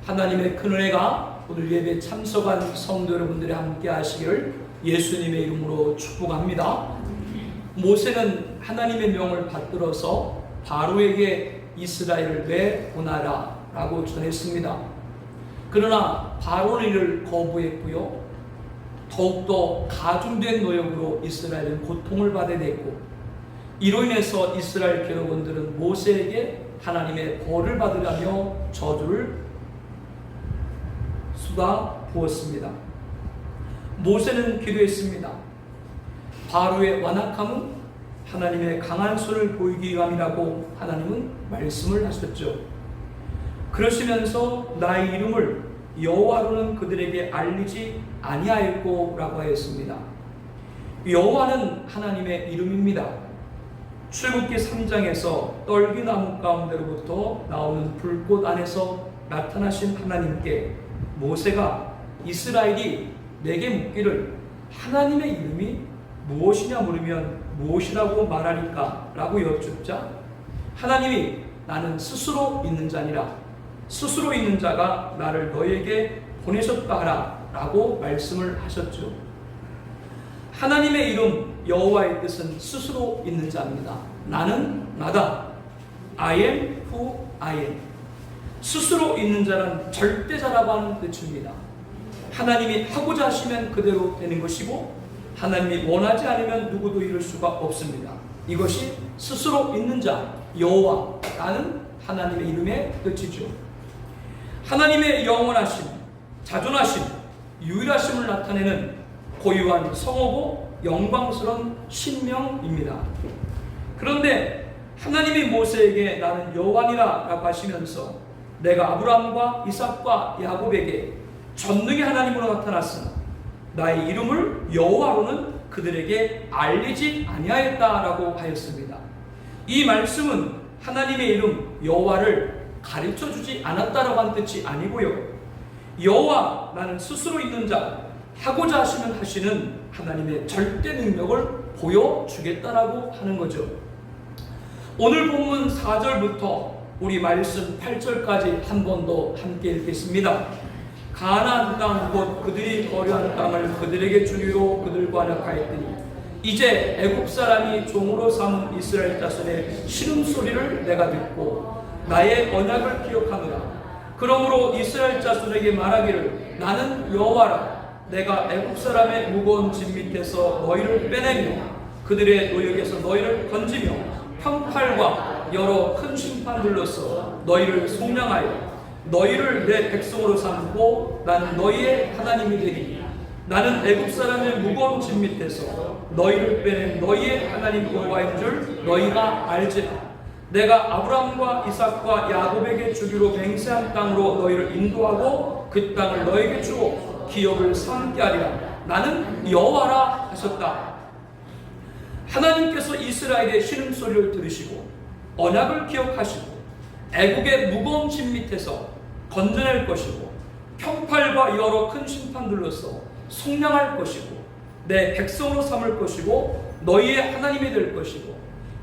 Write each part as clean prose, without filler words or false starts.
하나님의 큰 은혜가 오늘 예배 참석한 성도 여러분들이 함께 하시기를 예수님의 이름으로 축복합니다. 모세는 하나님의 명을 받들어서 바로에게 이스라엘을 내보내라 라고 전했습니다. 그러나 바로는 이를 거부했고요, 더욱더 가중된 노역으로 이스라엘은 고통을 받게 됐고, 이로 인해서 이스라엘 여러분들은 모세에게 하나님의 벌을 받으라며 저주를 쏟아 부었습니다. 모세는 기도했습니다. 바로의 완악함은 하나님의 강한 손을 보이기 위함이라고 하나님은 말씀을 하셨죠. 그러시면서 나의 이름을 여호와로는 그들에게 알리지 아니하였고 라고 하였습니다. 여호와는 하나님의 이름입니다. 출애굽기 3장에서 떨기나무 가운데로부터 나오는 불꽃 안에서 나타나신 하나님께 모세가 이스라엘이 내게 묻기를 하나님의 이름이 무엇이냐 물으면 무엇이라고 말하리까 라고 여쭙자, 하나님이 나는 스스로 있는 자니라, 스스로 있는 자가 나를 너에게 보내셨다 하라 라고 말씀을 하셨죠. 하나님의 이름 여호와의 뜻은 스스로 있는 자입니다. 나는 나다. I am who I am. 스스로 있는 자는 절대자라고 하는 뜻입니다. 하나님이 하고자 하시면 그대로 되는 것이고, 하나님이 원하지 않으면 누구도 이룰 수가 없습니다. 이것이 스스로 있는 자 여호와라는 하나님의 이름의 뜻이죠. 하나님의 영원하심, 자존하심, 유일하심을 나타내는 고유한 성호고 영광스러운 신명입니다. 그런데 하나님이 모세에게 나는 여호와니라 라고 하시면서 내가 아브라함과 이삭과 야곱에게 전능의 하나님으로 나타났으나 나의 이름을 여호와로는 그들에게 알리지 아니하였다라고 하였습니다. 이 말씀은 하나님의 이름 여호와를 가르쳐주지 않았다라고 한 뜻이 아니고요, 여호와 나는 스스로 있는 자, 하고자 하시면 하시는 하나님의 절대 능력을 보여주겠다라고 하는 거죠. 오늘 본문 4절부터 우리 말씀 8절까지 한 번 더 함께 읽겠습니다. 가나안 땅 곧 그들이 거류한 땅을 그들에게 주기로 그들과 약하였더니 이제 애굽 사람이 종으로 삼은 이스라엘 자손의 신음소리를 내가 듣고 나의 언약을 기억하노라. 그러므로 이스라엘 자손에게 말하기를 나는 여호와라. 내가 애굽 사람의 무거운 짐 밑에서 너희를 빼내며 그들의 노역에서 너희를 건지며 형팔과 여러 큰 심판들로서 너희를 속량하여 너희를 내 백성으로 삼고 나는 너희의 하나님이 되리니 나는 애굽 사람의 무거운 짐 밑에서 너희를 빼낸 너희의 하나님 여호와인 줄 너희가 알지라. 내가 아브라함과 이삭과 야곱에게 주기로 맹세한 땅으로 너희를 인도하고 그 땅을 너희에게 주고 기업을 삼게 하리라. 나는 여호와라 하셨다. 하나님께서 이스라엘의 신음소리를 들으시고 언약을 기억하시고 애국의 무거운 짐 밑에서 건져낼 것이고 형팔과 여러 큰 심판들로서 속량할 것이고 내 백성으로 삼을 것이고 너희의 하나님이 될 것이고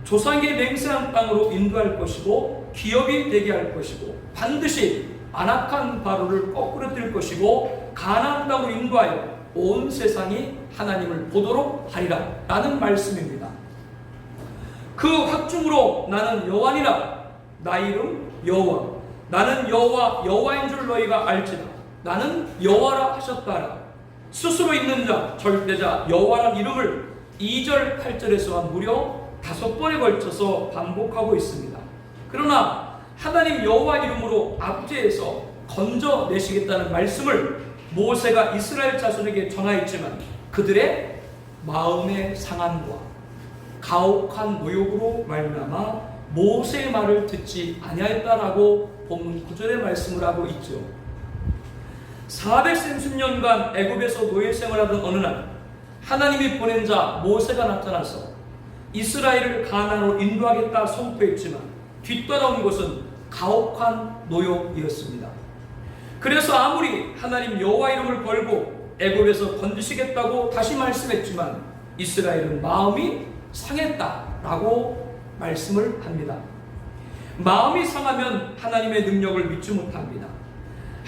조상의 맹세한 땅으로 인도할 것이고 기업이 되게 할 것이고 반드시 안악한 바로를 거꾸로 뜰 것이고 가나안 땅으로 인도하여 온 세상이 하나님을 보도록 하리라 라는 말씀입니다. 그 확증으로 나는 여호와니라. 나의 이름 여호와. 나는 여호와 여호와인 줄 너희가 알지라. 나는 여호와라 하셨다라. 스스로 있는 자 절대자 여호와란 이름을 2절 8절에서만 무려 5번에 걸쳐서 반복하고 있습니다. 그러나 하나님 여호와 이름으로 압제해서 건져내시겠다는 말씀을 모세가 이스라엘 자손에게 전하였지만 그들의 마음의 상함과 가혹한 노역으로 말미암아 모세의 말을 듣지 아니하였다라고 본문 9절의 말씀을 하고 있죠. 430년간 애굽에서 노예 생활하던 어느 날 하나님이 보낸 자 모세가 나타나서 이스라엘을 가나안으로 인도하겠다 선포했지만 뒤따라온 것은 가혹한 노역이었습니다. 그래서 아무리 하나님 여호와 이름을 걸고 애굽에서 건지시겠다고 다시 말씀했지만 이스라엘은 마음이 상했다라고 말씀을 합니다. 마음이 상하면 하나님의 능력을 믿지 못합니다.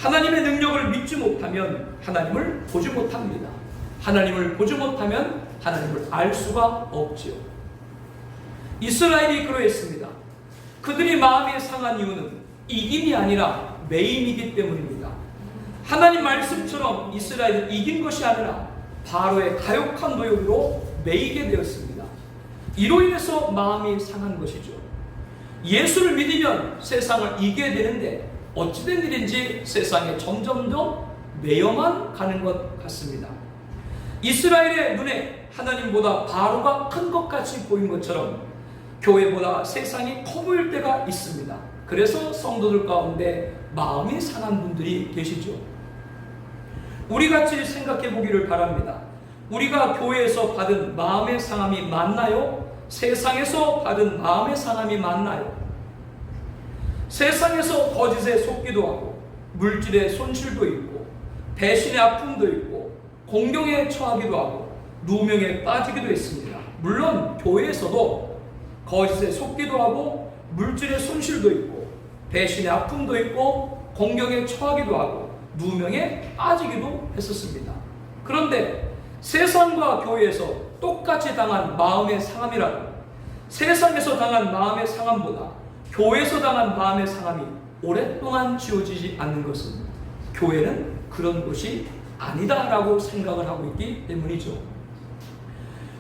하나님의 능력을 믿지 못하면 하나님을 보지 못합니다. 하나님을 보지 못하면 하나님을 알 수가 없지요. 이스라엘이 그러했습니다. 그들이 마음이 상한 이유는 이김이 아니라 매임이기 때문입니다. 하나님 말씀처럼 이스라엘은 이긴 것이 아니라 바로의 가혹한 노역으로 매이게 되었습니다. 이로 인해서 마음이 상한 것이죠. 예수를 믿으면 세상을 이기게 되는데 어찌된 일인지 세상에 점점점 매여만 가는 것 같습니다. 이스라엘의 눈에 하나님보다 바로가 큰 것 같이 보인 것처럼 교회보다 세상이 커 보일 때가 있습니다. 그래서 성도들 가운데 마음이 상한 분들이 계시죠. 우리같이 생각해 보기를 바랍니다. 우리가 교회에서 받은 마음의 상함이 맞나요? 세상에서 받은 마음의 상함이 맞나요? 세상에서 거짓에 속기도 하고 물질의 손실도 있고 배신의 아픔도 있고 공경에 처하기도 하고 누명에 빠지기도 했습니다. 물론 교회에서도 거짓에 속기도 하고 물질의 손실도 있고 배신의 아픔도 있고 공경에 처하기도 하고 누명에 빠지기도 했었습니다. 그런데 세상과 교회에서 똑같이 당한 마음의 상함이라도 세상에서 당한 마음의 상함보다 교회에서 당한 마음의 상함이 오랫동안 지워지지 않는 것은 교회는 그런 것이 아니다라고 생각을 하고 있기 때문이죠.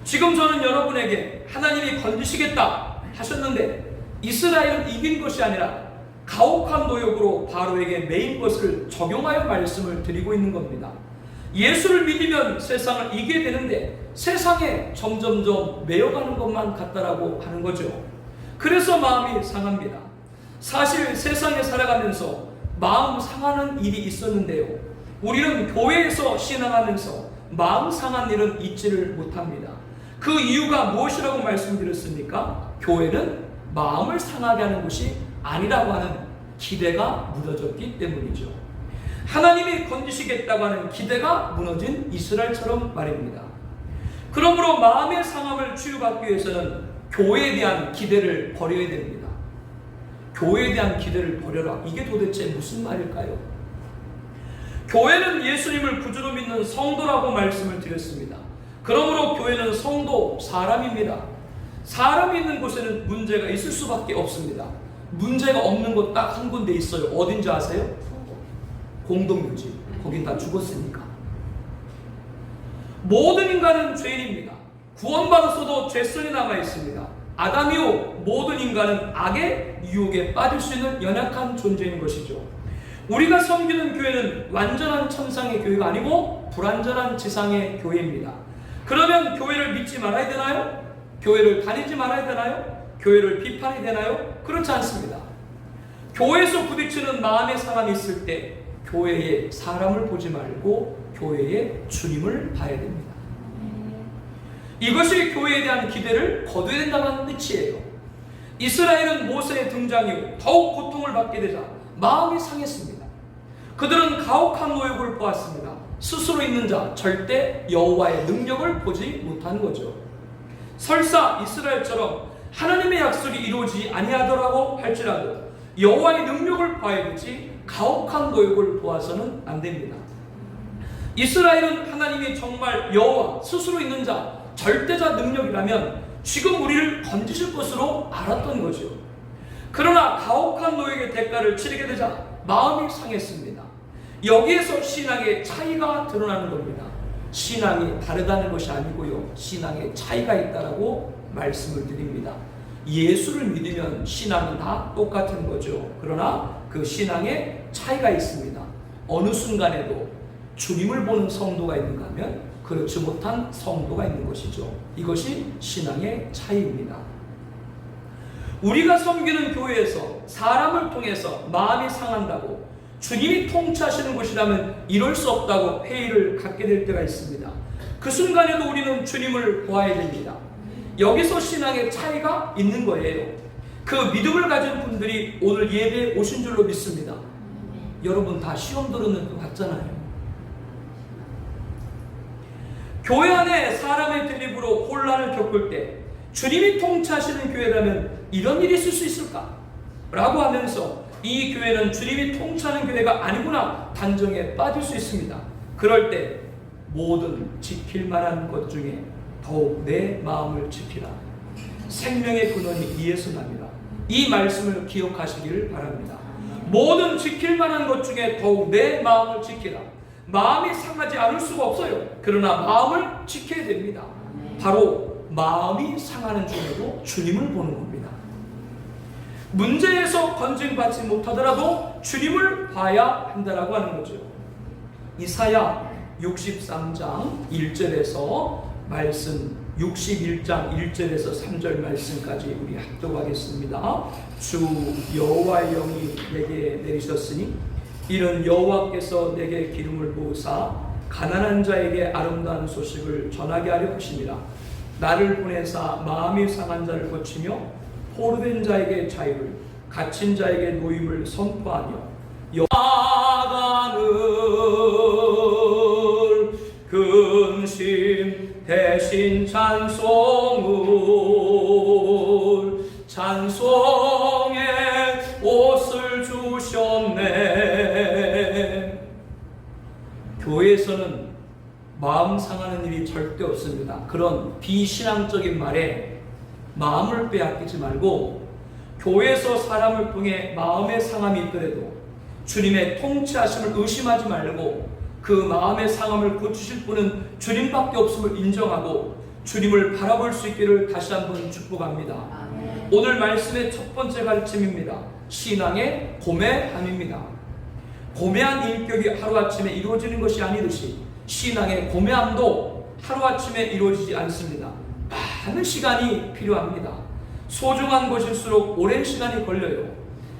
지금 저는 여러분에게 하나님이 건지시겠다 하셨는데 이스라엘은 이긴 것이 아니라 가혹한 노역으로 바로에게 매인 것을 적용하여 말씀을 드리고 있는 겁니다. 예수를 믿으면 세상을 이기게 되는데 세상에 점점점 매여가는 것만 같다라고 하는 거죠. 그래서 마음이 상합니다. 사실 세상에 살아가면서 마음 상하는 일이 있었는데요. 우리는 교회에서 신앙하면서 마음 상한 일은 잊지를 못합니다. 그 이유가 무엇이라고 말씀드렸습니까? 교회는 마음을 상하게 하는 것이 아니라고 하는 기대가 무너졌기 때문이죠. 하나님이 건지시겠다고 하는 기대가 무너진 이스라엘처럼 말입니다. 그러므로 마음의 상함을 치유받기 위해서는 교회에 대한 기대를 버려야 됩니다. 교회에 대한 기대를 버려라. 이게 도대체 무슨 말일까요? 교회는 예수님을 구주로 믿는 성도라고 말씀을 드렸습니다. 그러므로 교회는 성도, 사람입니다. 사람이 있는 곳에는 문제가 있을 수밖에 없습니다. 문제가 없는 곳 딱 한 군데 있어요. 어딘지 아세요? 공동묘지. 거긴 다 죽었으니까. 모든 인간은 죄인입니다. 구원받았어도 죄성이 남아 있습니다. 아담이요 모든 인간은 악의 유혹에 빠질 수 있는 연약한 존재인 것이죠. 우리가 섬기는 교회는 완전한 천상의 교회가 아니고 불완전한 지상의 교회입니다. 그러면 교회를 믿지 말아야 되나요? 교회를 다니지 말아야 되나요? 교회를 비판해야 되나요? 그렇지 않습니다. 교회에서 부딪히는 마음의 상함이 있을 때 교회에 사람을 보지 말고 교회에 주님을 봐야 됩니다. 이것이 교회에 대한 기대를 거둬야 된다는 뜻이에요. 이스라엘은 모세의 등장 이후 더욱 고통을 받게 되자 마음이 상했습니다. 그들은 가혹한 노역을 보았습니다. 스스로 있는 자 절대 여호와의 능력을 보지 못한 거죠. 설사 이스라엘처럼 하나님의 약속이 이루어지지 아니하더라고 할지라도 여호와의 능력을 봐야 되지 가혹한 노역을 보아서는 안 됩니다. 이스라엘은 하나님이 정말 여호와 스스로 있는 자 절대자 능력이라면 지금 우리를 건지실 것으로 알았던 거죠. 그러나 가혹한 노역의 대가를 치르게 되자 마음이 상했습니다. 여기에서 신앙의 차이가 드러나는 겁니다. 신앙이 다르다는 것이 아니고요, 신앙의 차이가 있다라고 말씀을 드립니다. 예수를 믿으면 신앙은 다 똑같은 거죠. 그러나 그 신앙에 차이가 있습니다. 어느 순간에도 주님을 보는 성도가 있는가 하면 그렇지 못한 성도가 있는 것이죠. 이것이 신앙의 차이입니다. 우리가 섬기는 교회에서 사람을 통해서 마음이 상한다고 주님이 통치하시는 곳이라면 이럴 수 없다고 회의를 갖게 될 때가 있습니다. 그 순간에도 우리는 주님을 보아야 됩니다. 여기서 신앙의 차이가 있는 거예요. 그 믿음을 가진 분들이 오늘 예배에 오신 줄로 믿습니다. 여러분 다 시험 들었는 것 같잖아요. 교회 안에 사람의 드립으로 혼란을 겪을 때 주님이 통치하시는 교회라면 이런 일이 있을 수 있을까? 라고 하면서 이 교회는 주님이 통치하는 교회가 아니구나 단정에 빠질 수 있습니다. 그럴 때 모든 지킬 만한 것 중에 더욱 내 마음을 지키라. 생명의 근원이 이에서 납니다. 이 말씀을 기억하시기를 바랍니다. 모든 지킬 만한 것 중에 더욱 내 마음을 지키라. 마음이 상하지 않을 수가 없어요. 그러나 마음을 지켜야 됩니다. 바로 마음이 상하는 중에도 주님을 보는 겁니다. 문제에서 건진받지 못하더라도 주님을 봐야 한다라고 하는 거죠. 이사야 63장 1절에서 말씀 61장 1절에서 3절 말씀까지 우리 합독하겠습니다. 주 여호와의 영이 내게 내리셨으니 이는 여호와께서 내게 기름을 부으사 가난한 자에게 아름다운 소식을 전하게 하려 하심이라. 나를 보내사 마음이 상한 자를 고치며 포로된 자에게 자유를, 갇힌 자에게 노임을 선포하며 여호와가는 근심 대신 찬송의 옷을 주셨네. 교회에서는 마음 상하는 일이 절대 없습니다. 그런 비신앙적인 말에 마음을 빼앗기지 말고 교회에서 사람을 통해 마음의 상함이 있더라도 주님의 통치하심을 의심하지 말고 그 마음의 상함을 고치실 분은 주님밖에 없음을 인정하고 주님을 바라볼 수 있기를 다시 한번 축복합니다. 오늘 말씀의 첫 번째 가르침입니다. 신앙의 고매함입니다. 고매한 인격이 하루아침에 이루어지는 것이 아니듯이 신앙의 고매함도 하루아침에 이루어지지 않습니다. 많은 시간이 필요합니다. 소중한 것일수록 오랜 시간이 걸려요.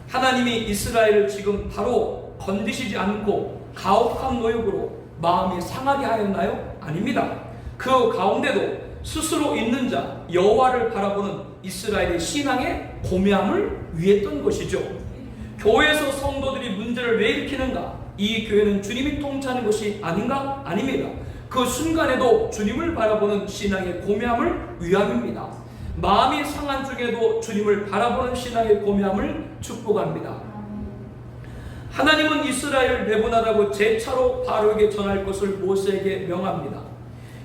하나님이 이스라엘을 지금 바로 건드시지 않고 가혹한 노역으로 마음이 상하게 하였나요? 아닙니다. 그 가운데도 스스로 있는 자 여호와를 바라보는 이스라엘의 신앙의 고매함을 위했던 것이죠. 교회에서 성도들이 문제를 왜 일으키는가? 이 교회는 주님이 통치하는 것이 아닌가? 아닙니다. 그 순간에도 주님을 바라보는 신앙의 고매함을 위함입니다. 마음이 상한 중에도 주님을 바라보는 신앙의 고매함을 축복합니다. 하나님은 이스라엘을 배분하라고 제차로 바로에게 전할 것을 모세에게 명합니다.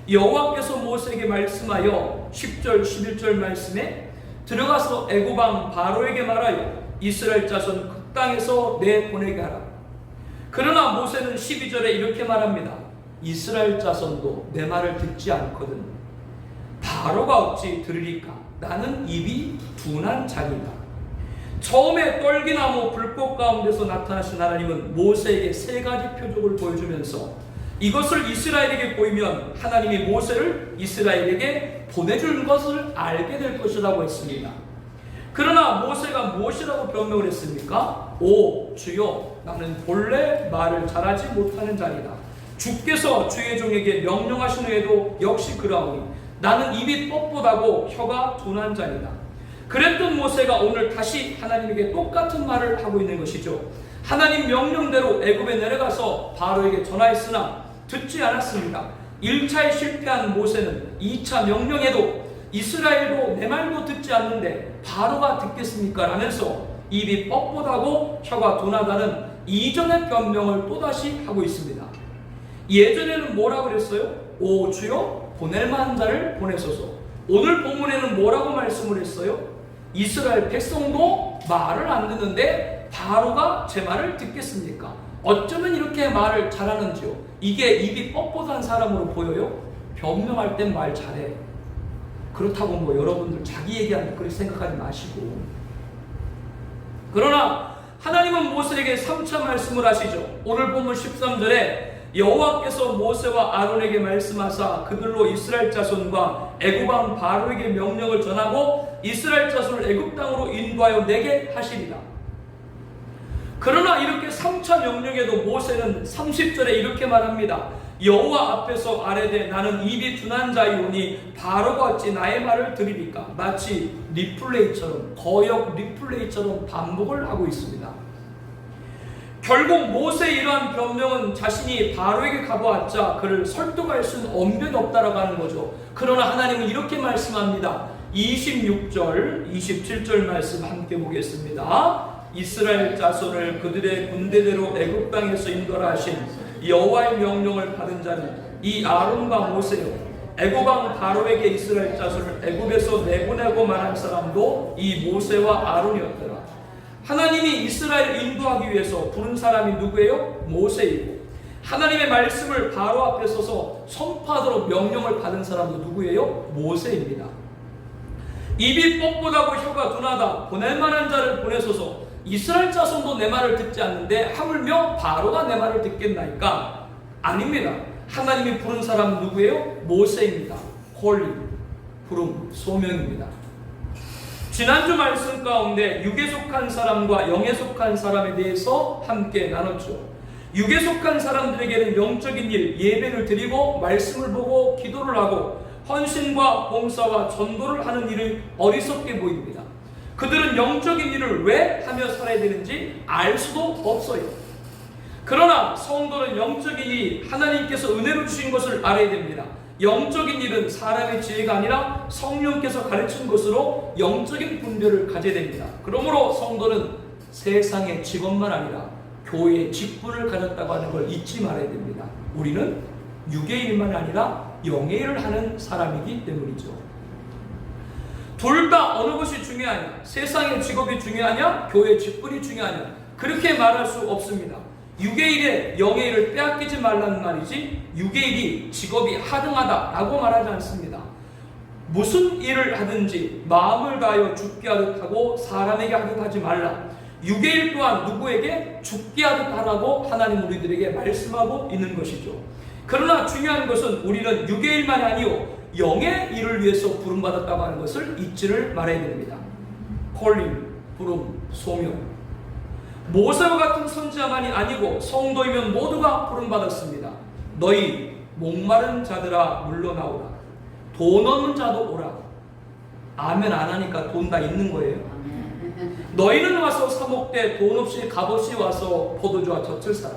여호와께서 모세에게 말씀하여 10절 11절 말씀에 들어가서 애굽 왕 바로에게 말하여 이스라엘 자손 그 땅에서 내보내게 하라. 그러나 모세는 12절에 이렇게 말합니다. 이스라엘 자손도 내 말을 듣지 않거든. 바로가 어찌 들으리까? 나는 입이 둔한 자니라. 처음에 떨기나무 불꽃 가운데서 나타나신 하나님은 모세에게 세 가지 표적을 보여주면서 이것을 이스라엘에게 보이면 하나님이 모세를 이스라엘에게 보내줄 것을 알게 될 것이라고 했습니다. 그러나 모세가 무엇이라고 변명을 했습니까? 오 주여, 나는 본래 말을 잘하지 못하는 자이다. 주께서 주의 종에게 명령하신 후에도 역시 그러하오니 나는 입이 뻣뻣하고 혀가 둔한 자이다. 그랬던 모세가 오늘 다시 하나님에게 똑같은 말을 하고 있는 것이죠. 하나님 명령대로 애굽에 내려가서 바로에게 전하였으나 듣지 않았습니다. 1차에 실패한 모세는 2차 명령에도 이스라엘도 내 말도 듣지 않는데 바로가 듣겠습니까? 라면서 입이 뻣뻣하고 혀가 둔하다는 이전의 변명을 또다시 하고 있습니다. 예전에는 뭐라고 그랬어요? 오 주여, 보낼 만한 자를 보내소서. 오늘 본문에는 뭐라고 말씀을 했어요? 이스라엘 백성도 말을 안 듣는데 바로가 제 말을 듣겠습니까? 어쩌면 이렇게 말을 잘하는지요? 이게 입이 뻣뻣한 사람으로 보여요? 변명할 땐 말 잘해. 그렇다고 뭐 여러분들 자기 얘기하는 그렇게 생각하지 마시고. 그러나 하나님은 모세에게 3차 말씀을 하시죠. 오늘 본문 13절에 여호와께서 모세와 아론에게 말씀하사 그들로 이스라엘 자손과 애굽 왕 바로에게 명령을 전하고 이스라엘 자손을 애굽 땅으로 인도하여 내게 하시리라. 그러나 이렇게 3차 명령에도 모세는 30절에 이렇게 말합니다. 여호와 앞에서 아뢰되 나는 입이 둔한 자이오니 바로가 어찌 나의 말을 들으리까? 마치 리플레이처럼, 거역 리플레이처럼 반복을 하고 있습니다. 결국 모세의 이러한 변명은 자신이 바로에게 가보았자 그를 설득할 수는 언변이 없다라고 하는 거죠. 그러나 하나님은 이렇게 말씀합니다. 26절, 27절 말씀 함께 보겠습니다. 이스라엘 자손을 그들의 군대대로 애굽 땅에서 인도하라 하신 여호와의 명령을 받은 자는 이 아론과 모세요. 애굽 왕 바로에게 이스라엘 자손을 애굽에서 내보내고 말한 사람도 이 모세와 아론이었더라. 하나님이 이스라엘 인도하기 위해서 부른 사람이 누구예요? 모세이고, 하나님의 말씀을 바로 앞에 서서 선포하도록 명령을 받은 사람도 누구예요? 모세입니다. 입이 뻣뻣하고 혀가 둔하다 보낼 만한 자를 보내소서. 이스라엘 자손도 내 말을 듣지 않는데 하물며 바로가 내 말을 듣겠나이까? 아닙니다. 하나님이 부른 사람은 누구예요? 모세입니다. 콜링, 부름, 소명입니다. 지난주 말씀 가운데 육에 속한 사람과 영에 속한 사람에 대해서 함께 나눴죠. 육에 속한 사람들에게는 영적인 일, 예배를 드리고 말씀을 보고 기도를 하고 헌신과 봉사와 전도를 하는 일을 어리석게 보입니다. 그들은 영적인 일을 왜 하며 살아야 되는지 알 수도 없어요. 그러나 성도는 영적인 일이 하나님께서 은혜로 주신 것을 알아야 됩니다. 영적인 일은 사람의 지혜가 아니라 성령께서 가르친 것으로 영적인 분별을 가져야 됩니다. 그러므로 성도는 세상의 직업만 아니라 교회의 직분을 가졌다고 하는 걸 잊지 말아야 됩니다. 우리는 육의 일만 아니라 영의 일을 하는 사람이기 때문이죠. 둘 다 어느 것이 중요하냐? 세상의 직업이 중요하냐? 교회의 직분이 중요하냐? 그렇게 말할 수 없습니다. 육의 일에 영의 일을 빼앗기지 말라는 말이지, 육의 일이 직업이 하등하다라고 말하지 않습니다. 무슨 일을 하든지 마음을 다하여 죽게 하듯 하고 사람에게 하듯 하지 말라. 육의 일 또한 누구에게 죽게 하듯 하라고 하나님 우리들에게 말씀하고 있는 것이죠. 그러나 중요한 것은 우리는 육의 일만이 아니요 영의 일을 위해서 부름받았다고 하는 것을 잊지를 말아야 됩니다. 콜링, 부름, 소명. 모세와 같은 선지자만이 아니고 성도이면 모두가 부름받았습니다. 너희 목마른 자들아 물러나오라. 돈 없는 자도 오라. 아멘 안 하니까 돈 다 있는 거예요. 너희는 와서 사목대 돈 없이 값없이 와서 포도주와 젖을 사라.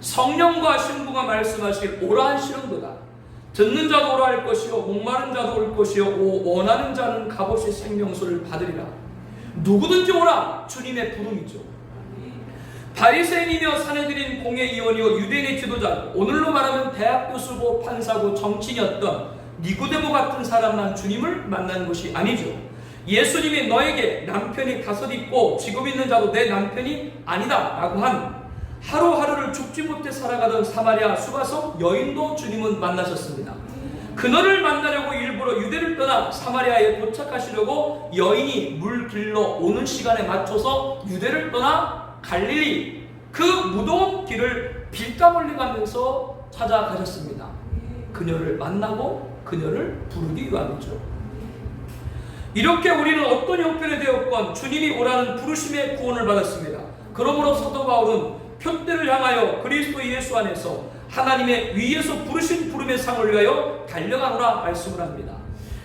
성령과 신부가 말씀하실 오라 하시는도다. 듣는 자도 오라 할 것이요 목마른 자도 올 것이요 원하는 자는 값없이 생명수를 받으리라. 누구든지 오라. 주님의 부름이죠. 바리새인이며 사내들인 공회의원이요 유대인의 지도자, 오늘로 말하면 대학 교수고 판사고 정치인이었던 니고데모 같은 사람만 주님을 만난 것이 아니죠. 예수님이 너에게 남편이 5 있고 직업 있는 자도 내 남편이 아니다 라고 한 하루하루를 죽지 못해 살아가던 사마리아 수가성 여인도 주님은 만나셨습니다. 그너를 만나려고 일부러 유대를 떠나 사마리아에 도착하시려고 여인이 물 길러 오는 시간에 맞춰서 유대를 떠나 갈릴리 그 무더운 길을 빌땀 흘려가면서 찾아가셨습니다. 그녀를 만나고 그녀를 부르기 위함이죠. 이렇게 우리는 어떤 형편에 되었건 주님이 오라는 부르심의 구원을 받았습니다. 그러므로 사도 바울은 표대를 향하여 그리스도 예수 안에서 하나님의 위에서 부르신 부름의 상을 위하여 달려가노라 말씀을 합니다.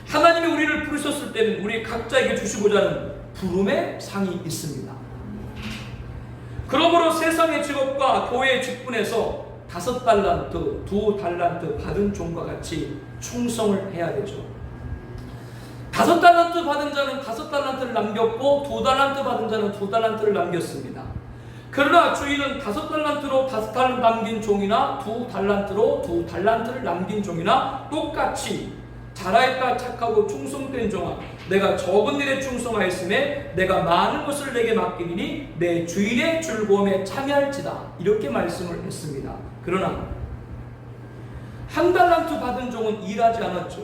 하나님이 우리를 부르셨을 때는 우리 각자에게 주시고자 하는 부름의 상이 있습니다. 그러므로 세상의 직업과 교회의 직분에서 5달란트, 2달란트 받은 종과 같이 충성을 해야 되죠. 5달란트 받은 자는 5달란트를 남겼고 2달란트 받은 자는 2달란트를 남겼습니다. 그러나 주인은 5달란트로 5달란트 남긴 종이나 2달란트로 2달란트를 남긴 종이나 똑같이 잘하였다 착하고 충성된 종아, 내가 적은 일에 충성하였음에 내가 많은 것을 내게 맡기리니 내 주인의 즐거움에 참여할지다, 이렇게 말씀을 했습니다. 그러나 1달란트 받은 종은 일하지 않았죠.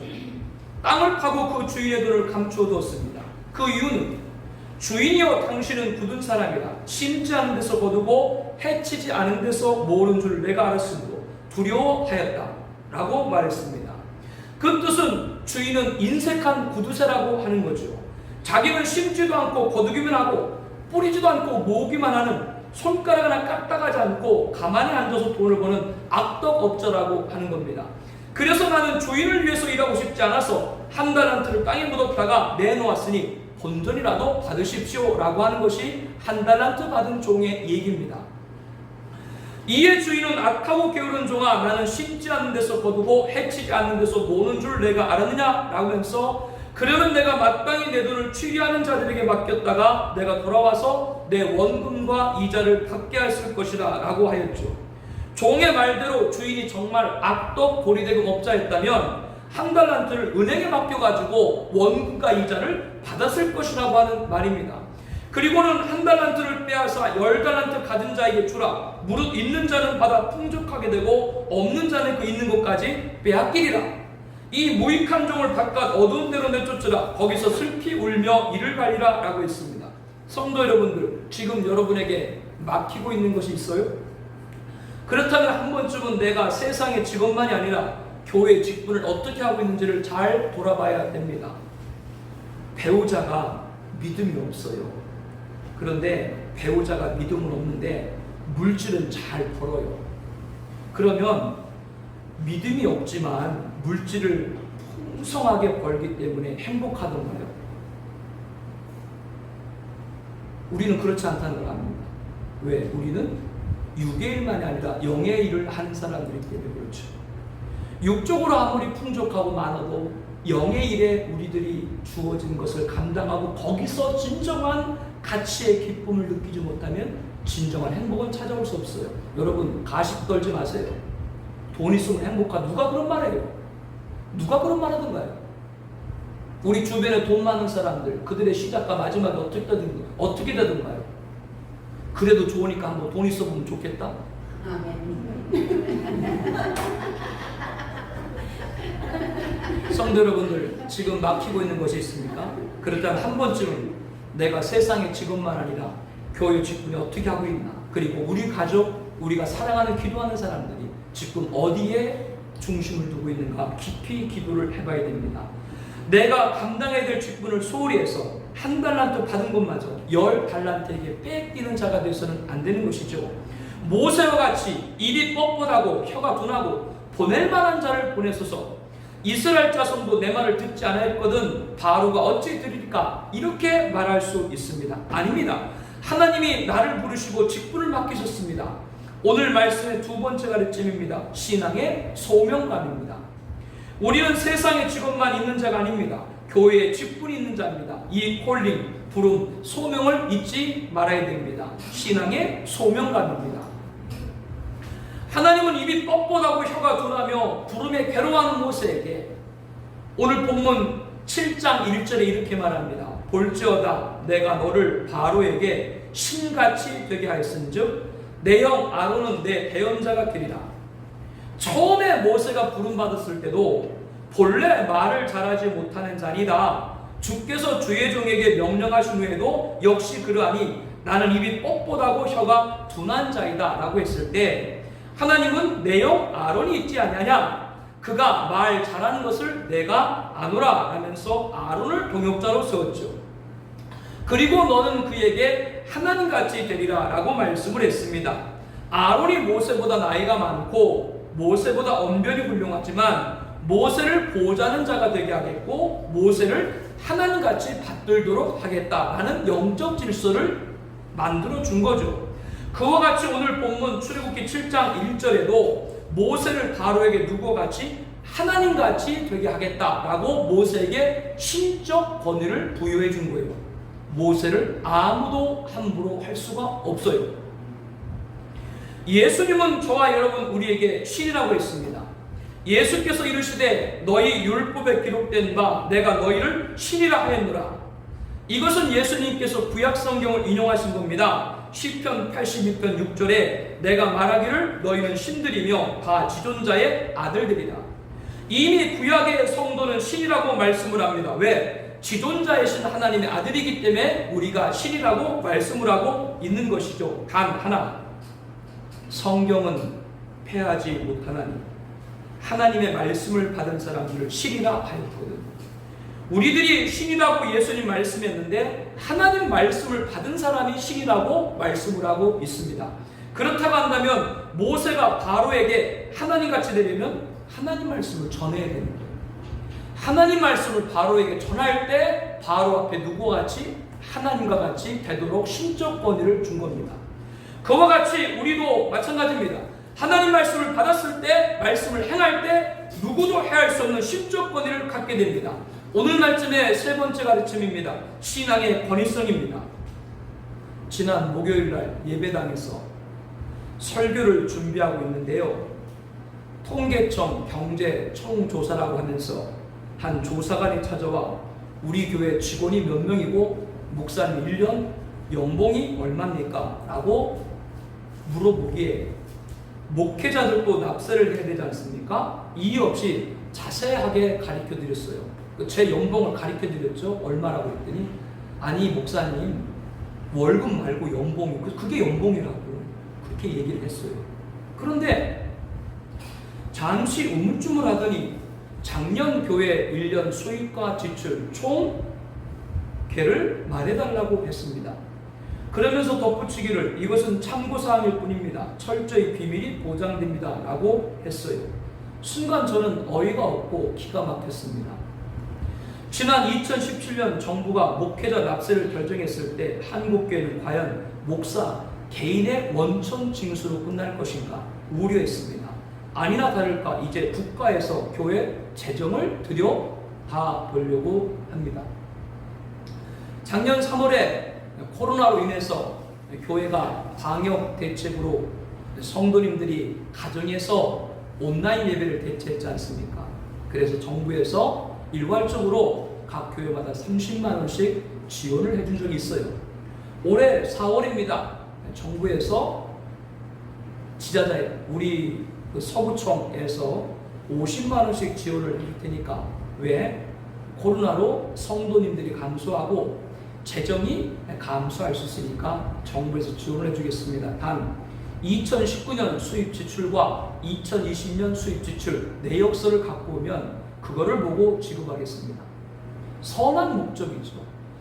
땅을 파고 그 주인의 돈을 감추어두었습니다. 그 이유는 주인이여 당신은 굳은 사람이라 심지 않은 데서 거두고 해치지 않은 데서 모으는 줄 내가 알았으므로 두려워하였다 라고 말했습니다. 그 뜻은 주인은 인색한 구두쇠라고 하는 거죠. 자기는 심지도 않고 거두기만 하고 뿌리지도 않고 모으기만 하는, 손가락 하나 까딱하지 않고 가만히 앉아서 돈을 버는 악덕업자라고 하는 겁니다. 그래서 나는 주인을 위해서 일하고 싶지 않아서 1달란트를 땅에 묻었다가 내놓았으니 본전이라도 받으십시오 라고 하는 것이 1달란트 받은 종의 얘기입니다. 이에 주인은 악하고 게으른 종아, 나는 심지 않는 데서 거두고 해치지 않는 데서 노는 줄 내가 알았느냐 라고 하면서 그러면 내가 마땅히 내 돈을 취리하는 자들에게 맡겼다가 내가 돌아와서 내 원금과 이자를 받게 했을 것이다 라고 하였죠. 종의 말대로 주인이 정말 악독 고리대금 업자였다면 한 달란트를 은행에 맡겨가지고 원금과 이자를 받았을 것이라고 하는 말입니다. 그리고는 한 달란트를 빼앗아 10달란트 가진 자에게 주라. 무릇 있는 자는 받아 풍족하게 되고 없는 자는 그 있는 것까지 빼앗기리라. 이 무익한 종을 바깥 어두운 데로 내쫓으라. 거기서 슬피 울며 이를 갈리라 라고 했습니다. 성도 여러분들, 지금 여러분에게 막히고 있는 것이 있어요? 그렇다면 한 번쯤은 내가 세상의 직업만이 아니라 교회 직분을 어떻게 하고 있는지를 잘 돌아봐야 됩니다. 배우자가 믿음이 없어요. 그런데 배우자가 믿음은 없는데 물질은 잘 벌어요. 그러면 믿음이 없지만 물질을 풍성하게 벌기 때문에 행복하던가요? 우리는 그렇지 않다는 걸 압니다. 왜? 우리는 육의 일만이 아니라 영의 일을 하는 사람들이기 때문에 그렇죠. 육적으로 아무리 풍족하고 많아도 영의 일에 우리들이 주어진 것을 감당하고 거기서 진정한 가치의 기쁨을 느끼지 못하면 진정한 행복은 찾아올 수 없어요. 여러분, 가식 떨지 마세요. 돈 있으면 행복하. 누가 그런 말해요? 누가 그런 말 하던가요? 우리 주변에 돈 많은 사람들, 그들의 시작과 마지막이 어떻게 되던가요? 그래도 좋으니까 한번 돈 있어 보면 좋겠다? 성도 여러분들, 지금 막히고 있는 것이 있습니까? 그렇다면 한 번쯤은 내가 세상의 직업만 아니라 교회 직분이 어떻게 하고 있나, 그리고 우리 가족, 우리가 사랑하는 기도하는 사람들이 지금 어디에 중심을 두고 있는가 깊이 기도를 해봐야 됩니다. 내가 감당해야 될 직분을 소홀히 해서 한 달란트 받은 것마저 10달란트에게 뺏기는 자가 되어서는 안 되는 것이죠. 모세와 같이 입이 뻣뻣하고 혀가 둔하고 보낼 만한 자를 보내소서. 이스라엘 자손도 내 말을 듣지 않았거든 바로가 어찌 들을까? 이렇게 말할 수 있습니다. 아닙니다. 하나님이 나를 부르시고 직분을 맡기셨습니다. 오늘 말씀의 두 번째 가르침입니다. 신앙의 소명감입니다. 우리는 세상의 직업만 있는 자가 아닙니다. 교회에 직분이 있는 자입니다. 이 콜링, 부름, 소명을 잊지 말아야 됩니다. 신앙의 소명감입니다. 하나님은 입이 뻣뻣하고 혀가 둔하며 부름에 괴로워하는 모세에게 오늘 본문 7장 1절에 이렇게 말합니다. 볼지어다 내가 너를 바로에게 신같이 되게 하였은즉 내 형 아론은 내 대언자가 되리라. 처음에 모세가 부름받았을 때도 본래 말을 잘하지 못하는 자니다 주께서 주의 종에게 명령하신 후에도 역시 그러하니 나는 입이 뻣뻣하고 혀가 둔한 자이다 라고 했을 때 하나님은 내 형 아론이 있지 아니하냐, 그가 말 잘하는 것을 내가 아노라 하면서 아론을 동역자로 세웠죠. 그리고 너는 그에게 하나님같이 되리라 라고 말씀을 했습니다. 아론이 모세보다 나이가 많고 모세보다 언변이 훌륭하지만 모세를 보좌하는 자가 되게 하겠고 모세를 하나님같이 받들도록 하겠다라는 영적 질서를 만들어 준 거죠. 그와 같이 오늘 본문 출애굽기 7장 1절에도 모세를 바로에게 누구와 같이 하나님같이 되게 하겠다라고 모세에게 신적 권위를 부여해 준 거예요. 모세를 아무도 함부로 할 수가 없어요. 예수님은 저와 여러분 우리에게 신이라고 했습니다. 예수께서 이르시되 너희 율법에 기록된 바 내가 너희를 신이라 하였노라. 이것은 예수님께서 구약 성경을 인용하신 겁니다. 시편 82편 6절에 내가 말하기를 너희는 신들이며 다 지존자의 아들들이라. 이미 구약의 성도는 신이라고 말씀을 합니다. 왜? 지존자이신 하나님의 아들이기 때문에 우리가 신이라고 말씀을 하고 있는 것이죠. 단 하나, 성경은 패하지 못하나니 하나님의 말씀을 받은 사람들을 신이라 하였거든. 우리들이 신이라고 예수님 말씀했는데 하나님 말씀을 받은 사람이 신이라고 말씀을 하고 있습니다. 그렇다고 한다면 모세가 바로에게 하나님같이 되려면 하나님 말씀을 전해야 됩니다. 하나님 말씀을 바로에게 전할 때 바로 앞에 누구와 같이? 하나님과 같이 되도록 신적 권위를 준 겁니다. 그와 같이 우리도 마찬가지입니다. 하나님 말씀을 받았을 때 말씀을 행할 때 누구도 해할 수 없는 신적 권위를 갖게 됩니다. 오늘 말씀의 세 번째 가르침입니다. 신앙의 권위성입니다. 지난 목요일날 예배당에서 설교를 준비하고 있는데요. 통계청 경제총조사라고 하면서 한 조사관이 찾아와 우리 교회 직원이 몇 명이고 목사님 1년 연봉이 얼마입니까? 라고 물어보기에 목회자들도 납세를 해야 되지 않습니까? 이유 없이 자세하게 가르쳐 드렸어요. 제 연봉을 가르쳐 드렸죠. 얼마라고 했더니 아니 목사님 월급 말고 연봉이 그게 연봉이라고 그렇게 얘기를 했어요. 그런데 잠시 우물쭈물하더니 작년 교회 1년 수입과 지출 총 계를 말해달라고 했습니다. 그러면서 덧붙이기를 이것은 참고사항일 뿐입니다. 철저히 비밀이 보장됩니다. 라고 했어요. 순간 저는 어이가 없고 기가 막혔습니다. 지난 2017년 정부가 목회자 납세를 결정했을 때 한국교회는 과연 목사 개인의 원천 징수로 끝날 것인가 우려했습니다. 아니나 다를까 이제 국가에서 교회 재정을 들여다보려고 합니다. 작년 3월에 코로나로 인해서 교회가 방역 대책으로 성도님들이 가정에서 온라인 예배를 대체했지 않습니까? 그래서 정부에서 일괄적으로 각 교회마다 30만 원씩 지원을 해준 적이 있어요. 올해 4월입니다. 정부에서 지자자에 우리 서구청에서 50만 원씩 지원을 해줄 테니까 왜? 코로나로 성도님들이 감소하고 재정이 감소할 수 있으니까 정부에서 지원을 해주겠습니다. 단 2019년 수입 지출과 2020년 수입 지출 내역서를 갖고 오면 그거를 보고 지급하겠습니다. 선한 목적이죠.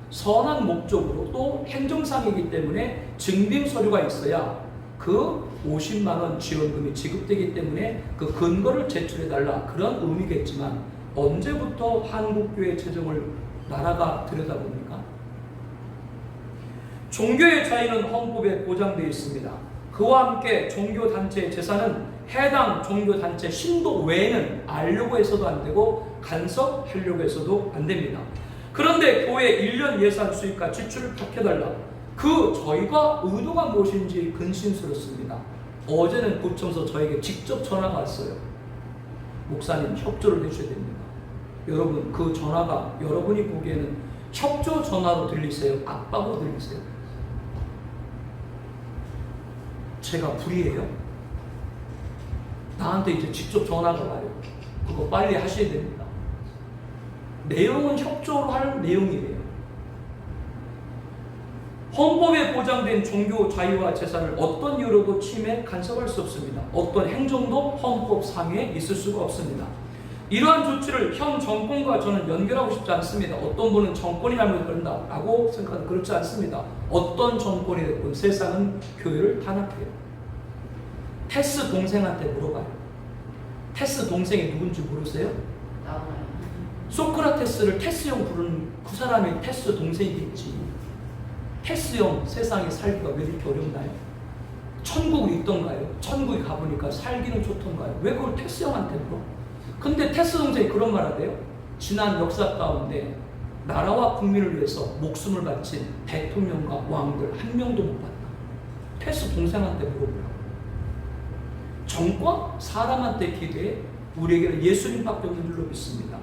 선한 목적으로 또 행정상이기 때문에 증빙 서류가 있어야 그 50만 원 지원금이 지급되기 때문에 그 근거를 제출해달라 그런 의미겠지만 언제부터 한국교회 재정을 나라가 들여다봅니까? 종교의 자유는 헌법에 보장되어 있습니다. 그와 함께 종교단체의 재산은 해당 종교단체 신도 외에는 알려고 해서도 안 되고 간섭하려고 해서도 안 됩니다. 그런데 교회 1년 예산 수입과 지출을 밝혀달라. 저희가 의도가 무엇인지 근심스럽습니다. 어제는 구청에서 저에게 직접 전화가 왔어요. 목사님 협조를 해주셔야 됩니다. 여러분 그 전화가 여러분이 보기에는 협조 전화로 들리세요? 압박으로 들리세요? 제가 불이에요? 나한테 이제 직접 전화가 와요. 그거 빨리 하셔야 됩니다. 내용은 협조로 할 내용이에요. 헌법에 보장된 종교 자유와 재산을 어떤 이유로도 침해, 간섭할 수 없습니다. 어떤 행정도 헌법상에 있을 수가 없습니다. 이러한 조치를 현 정권과 저는 연결하고 싶지 않습니다. 어떤 분은 정권이 잘못한다 라고 생각하는 그렇지 않습니다. 어떤 정권이 됐든 세상은 교회를 탄압해요. 테스 동생한테 물어봐요. 테스 동생이 누군지 모르세요? 소크라테스를 테스 형 부르는 그 사람이 테스 동생이겠지. 테스 형 세상에 살기가 왜 이렇게 어렵나요? 천국이 있던가요? 천국에 가보니까 살기는 좋던가요? 왜 그걸 테스 형한테 물어? 근데 테스 동생이 그런 말 하대요. 지난 역사 가운데 나라와 국민을 위해서 목숨을 바친 대통령과 왕들 한 명도 못 봤다. 테스 동생한테 물어보라고. 정권? 사람한테 기대해? 우리에게는 예수님밖에 없는 줄로 믿습니다.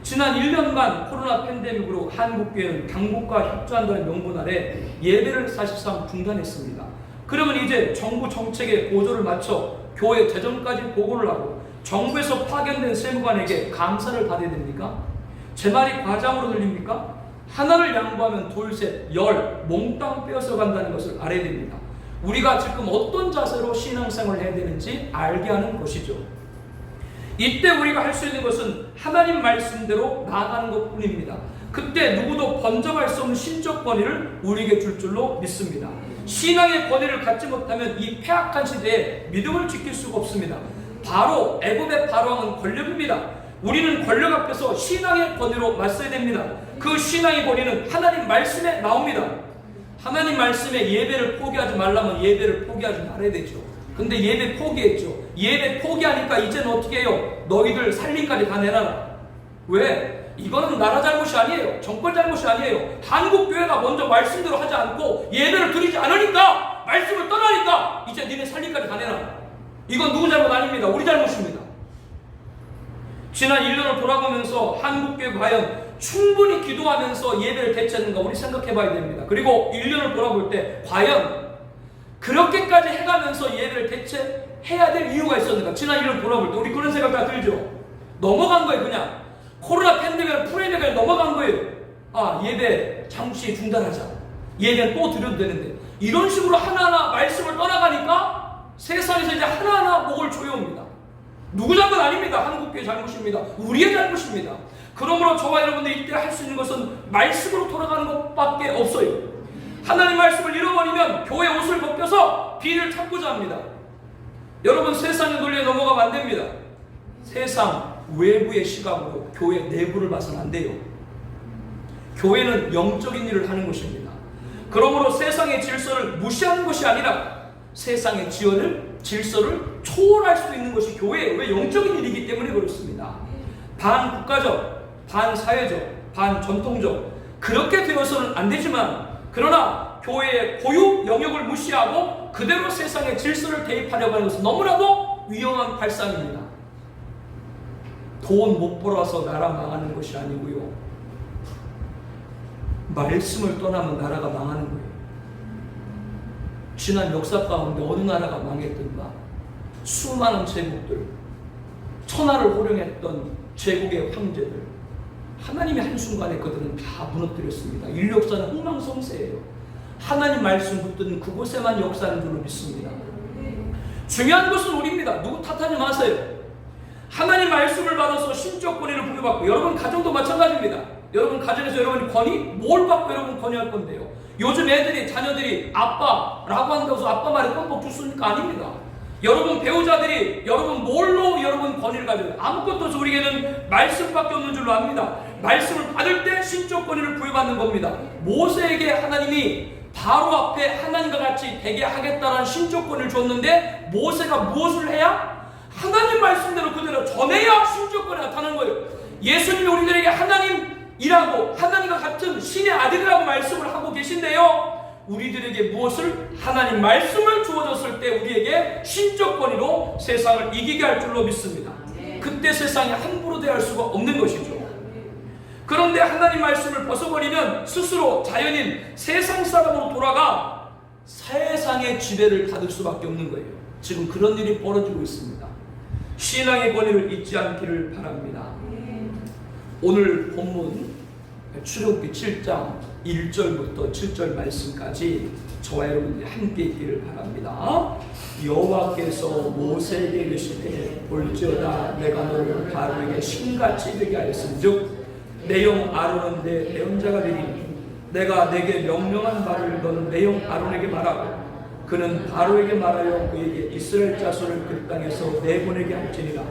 지난 1년간 코로나 팬데믹으로 한국교회는 당국과 협조한다는 명분 아래 예배를 사실상 중단했습니다. 그러면 이제 정부 정책에 보조를 맞춰 교회 재정까지 보고를 하고 정부에서 파견된 세무관에게 감사를 받아야 됩니까? 제 말이 과장으로 들립니까? 하나를 양보하면 둘셋 열 몽땅 빼앗아 간다는 것을 알아야 됩니다. 우리가 지금 어떤 자세로 신앙생활을 해야 되는지 알게 하는 것이죠. 이때 우리가 할 수 있는 것은 하나님 말씀대로 나아가는 것뿐입니다. 그때 누구도 번져갈 수 없는 신적 권위를 우리에게 줄 줄로 믿습니다. 신앙의 권위를 갖지 못하면 이 폐악한 시대에 믿음을 지킬 수가 없습니다. 바로 애굽의 바로왕은 권력입니다. 우리는 권력 앞에서 신앙의 권위로 맞서야 됩니다. 그 신앙의 권위는 하나님 말씀에 나옵니다. 하나님 말씀에 예배를 포기하지 말라면 예배를 포기하지 말아야 되죠. 근데 예배 포기했죠. 예배 포기하니까 이제는 어떻게 해요? 너희들 살림까지 다 내놔라. 왜? 이거는 나라 잘못이 아니에요. 정권 잘못이 아니에요. 한국교회가 먼저 말씀대로 하지 않고 예배를 드리지 않으니까, 말씀을 떠나니까 이제 니네 살림까지 다 내놔. 이건 누구 잘못 아닙니다. 우리 잘못입니다. 지난 1년을 돌아보면서 한국교회 과연 충분히 기도하면서 예배를 대체하는가 우리 생각해 봐야 됩니다. 그리고 1년을 돌아볼 때 과연 그렇게까지 해가면서 예배를 대체해야 될 이유가 있었는가. 지난 1년 돌아볼 때 우리 그런 생각 다 들죠. 넘어간 거예요. 그냥 코로나 팬데믹을 프레임에 넘어간 거예요. 아, 예배 잠시 중단하자. 예배는 또 드려도 되는데, 이런 식으로 하나하나 말씀을 떠나가니까 세상에서 이제 하나하나 목을 조여옵니다. 누구 잘못 아닙니다. 한국교회 잘못입니다. 우리의 잘못입니다. 그러므로 저와 여러분들 이때 할 수 있는 것은 말씀으로 돌아가는 것밖에 없어요. 하나님 말씀을 잃어버리면 교회 옷을 벗겨서 비를 찾고자 합니다. 여러분, 세상의 논리에 넘어가면 안 됩니다. 세상 외부의 시각으로 교회 내부를 봐서는 안 돼요. 교회는 영적인 일을 하는 것입니다. 그러므로 세상의 질서를 무시하는 것이 아니라 세상의 질서를 초월할 수 있는 것이 교회예요. 왜? 영적인 일이기 때문에 그렇습니다. 반 국가적, 반 사회적, 반 전통적, 그렇게 되어서는 안 되지만, 그러나 교회의 고유 영역을 무시하고 그대로 세상의 질서를 대입하려고 하는 것은 너무나도 위험한 발상입니다. 돈 못 벌어서 나라 망하는 것이 아니고요, 말씀을 떠나면 나라가 망하는 거예요. 지난 역사 가운데 어느 나라가 망했던가, 수많은 제국들, 천하를 호령했던 제국의 황제들, 하나님의 한순간에 그들은 다 무너뜨렸습니다. 인류 역사는 흥망성쇠예요. 하나님 말씀 붙든 그곳에만 역사하는 줄로 믿습니다. 중요한 것은 우리입니다. 누구 탓하지 마세요. 하나님 말씀을 받아서 신적 권위를 부여받고, 여러분 가정도 마찬가지입니다. 여러분 가정에서 여러분이 권위? 뭘 받고 여러분 권위할 건데요? 요즘 애들이, 자녀들이 아빠라고 한다고 해서 아빠 말에 껌뻑 죽습니까? 아닙니다. 여러분 배우자들이 여러분 뭘로 여러분 권위를 가져요? 아무것도 없어. 우리에게는 말씀밖에 없는 줄로 압니다. 말씀을 받을 때 신적 권위를 부여받는 겁니다. 모세에게 하나님이 바로 앞에 하나님과 같이 되게 하겠다라는 신적 권위를 줬는데, 모세가 무엇을 해야? 하나님 말씀대로 그대로 전해야 신적 권위가 나타나는 거예요. 예수님이 우리들에게 하나님이라고, 하나님과 같은 신의 아들이라고 말씀을 하고 계신데요, 우리들에게 무엇을? 하나님 말씀을 주어졌을 때 우리에게 신적 권위로 세상을 이기게 할 줄로 믿습니다. 그때 세상에 함부로 대할 수가 없는 것이죠. 그런데 하나님 말씀을 벗어버리면 스스로 자연인 세상 사람으로 돌아가 세상의 지배를 받을 수밖에 없는 거예요. 지금 그런 일이 벌어지고 있습니다. 신앙의 권위를 잊지 않기를 바랍니다. 오늘 본문 출애굽기 7장 1절부터 7절 말씀까지 저와 여러분들이 함께 있기를 바랍니다. 여호와께서 모세에게 이르시되 볼지어다 내가 너를 바로에게 신같이 되게 하였은즉 내 형 아론은 내 대언자가 되리니 내가 내게 명령한 바를 너는 내 형 아론에게 말하고 그는 바로에게 말하여 그에게 이스라엘 자손을 그 땅에서 내보내게 할지니라.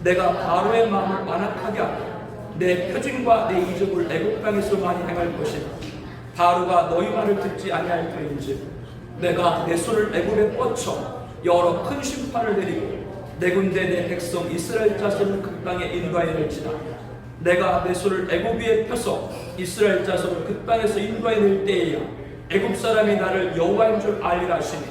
내가 바로의 마음을 완악하게 하고 내 표징과 내 이적을 애굽 땅에서 많이 행할 것이라. 바로가 너희 말을 듣지 아니할 터인즉 내가 내 손을 애굽에 뻗쳐 여러 큰 심판을 내리고 내 군대 내 백성 이스라엘 자손을 그 땅에 인도하여 낼지라. 내가 내 손을 애굽 위에 펴서 이스라엘 자손을 그 땅에서 인도하여 낼 때에야 애굽 사람이 나를 여호와인 줄 알리라 하시니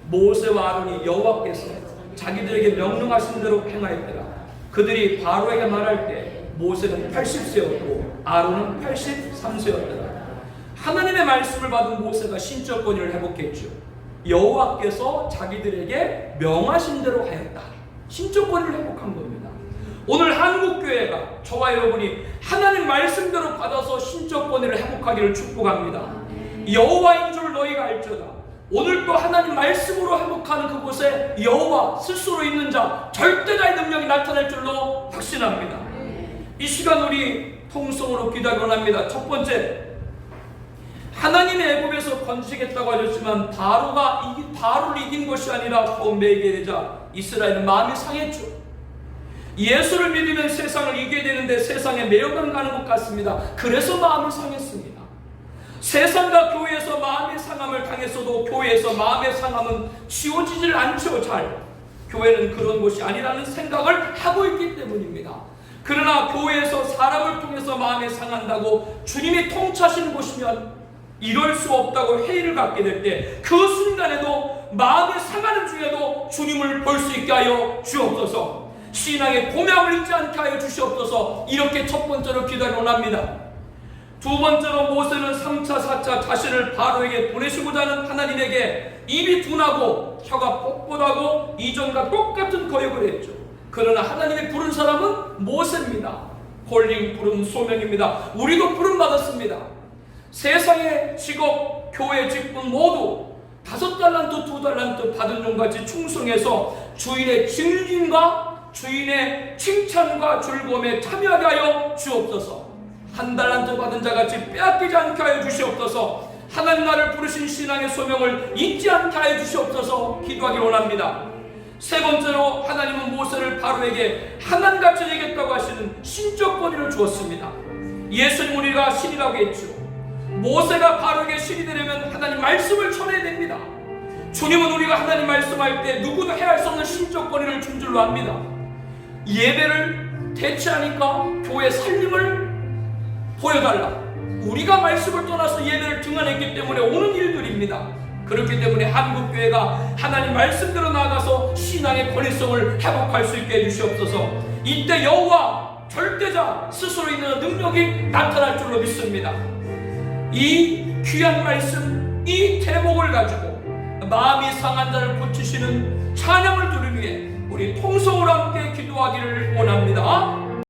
모세와 아론이 여호와께서 자기들에게 명령하신 대로 행하였더라. 그들이 바로에게 말할 때 모세는 80세였고 아론은 83세였더라. 하나님의 말씀을 받은 모세가 신적 권위를 회복했죠. 여호와께서 자기들에게 명하신 대로 하였다. 신적 권위를 회복한 겁니다. 오늘 한국교회가 저와 여러분이 하나님 말씀대로 받아서 신적 권위를 회복하기를 축복합니다. 여호와인 줄 너희가 알지어다. 오늘 또 하나님 말씀으로 회복하는 그곳에 여호와 스스로 있는 자, 절대자의 능력이 나타날 줄로 확신합니다. 이 시간 우리 통성으로 기도하기 원합니다. 첫 번째, 하나님의 애굽에서 건지겠다고 하셨지만 바로를 이긴 것이 아니라 범배에게 되자 이스라엘은 마음이 상했죠. 예수를 믿으면 세상을 이기게 되는데 세상에 매여만 가는 것 같습니다. 그래서 마음이 상했습니다. 세상과 교회에서 마음의 상함을 당했어도 교회에서 마음의 상함은 지워지질 않죠. 잘 교회는 그런 곳이 아니라는 생각을 하고 있기 때문입니다. 그러나 교회에서 사람을 통해서 마음이 상한다고 주님이 통치하시는 곳이면 이럴 수 없다고 회의를 갖게 될 때 그 순간에도 마음이 상하는 중에도 주님을 볼 수 있게 하여 주옵소서. 신앙의 고명을 잊지 않게 하여 주시옵소서. 이렇게 첫 번째로 기도를 원합니다. 두 번째로 모세는 3차 4차 자신을 바로에게 보내시고자 하는 하나님에게 입이 둔하고 혀가 뻣뻣하고 이전과 똑같은 거역을 했죠. 그러나 하나님이 부른 사람은 모세입니다. 콜링, 부름, 소명입니다. 우리도 부름 받았습니다. 세상의 직업, 교회 직분 모두 5달란트, 2달란트 받은 종같이 충성해서 주인의 증진과 주인의 칭찬과 즐거움에 참여하게 하여 주옵소서. 1달란트 받은 자같이 빼앗기지 않게 하여 주시옵소서. 하나님 나를 부르신 신앙의 소명을 잊지 않게 하여 주시옵소서. 기도하기 원합니다. 세 번째로 하나님은 모세를 바로에게 하나님같이 되겠다고 하시는 신적 권위를 주었습니다. 예수님 우리가 신이라고 했죠. 모세가 바로에게 신이 되려면 하나님 말씀을 전해야 됩니다. 주님은 우리가 하나님 말씀할 때 누구도 해할 수 없는 신적 권위를 준 줄로 압니다. 예배를 대체하니까 교회 살림을 보여달라. 우리가 말씀을 떠나서 예배를 등한했기 때문에 오는 일들입니다. 그렇기 때문에 한국교회가 하나님 말씀대로 나아가서 신앙의 권위성을 회복할 수 있게 해주시옵소서. 이때 여호와 절대자 스스로 있는 능력이 나타날 줄로 믿습니다. 이 귀한 말씀, 이 대목을 가지고 마음이 상한 자를 고치시는 찬양을 드리기 위해 우리 통성으로 함께 기도하기를 원합니다.